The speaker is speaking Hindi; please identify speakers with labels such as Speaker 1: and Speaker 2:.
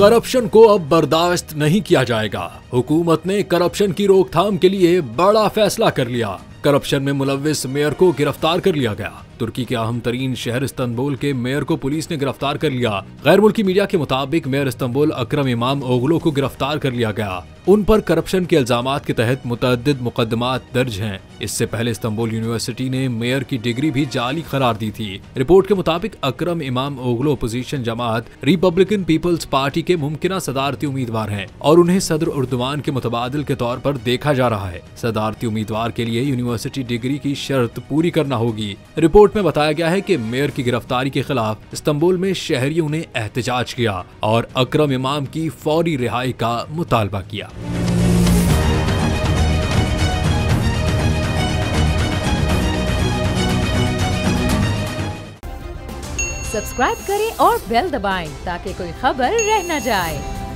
Speaker 1: करप्शन को अब बर्दाश्त नहीं किया जाएगा। हुकूमत ने करप्शन की रोकथाम के लिए बड़ा फैसला कर लिया। करप्शन में मुलव्विस मेयर को गिरफ्तार कर लिया गया। तुर्की के अहम तरीन शहर इस्तांबुल के मेयर को पुलिस ने गिरफ्तार कर लिया। गैर मुल्की मीडिया के मुताबिक मेयर इस्तांबुल अकरम इमाम ओगलो को गिरफ्तार कर लिया गया। उन पर करप्शन के इल्जामात के तहत मुतअद्दिद मुकदमात दर्ज हैं। इससे पहले इस्तांबुल यूनिवर्सिटी ने मेयर की डिग्री भी जाली करार दी थी। रिपोर्ट के मुताबिक अकरम इमाम ओगलो अपोजिशन जमात रिपब्लिकन पीपल्स पार्टी के मुमकिना सदारती उम्मीदवार हैं और उन्हें सदर उर्दुवान के मुतबादिल के तौर पर देखा जा रहा है। सदारती उम्मीदवार के लिए यूनिवर्सिटी डिग्री की शर्त पूरी करना होगी। रिपोर्ट में बताया गया है कि मेयर की गिरफ्तारी के खिलाफ इस्तांबुल में शहरियों ने एहतजाज किया और अकरम इमाम की फौरी रिहाई का मुतालबा किया।
Speaker 2: सब्सक्राइब करें और बेल दबाएं ताकि कोई खबर रह न जाए।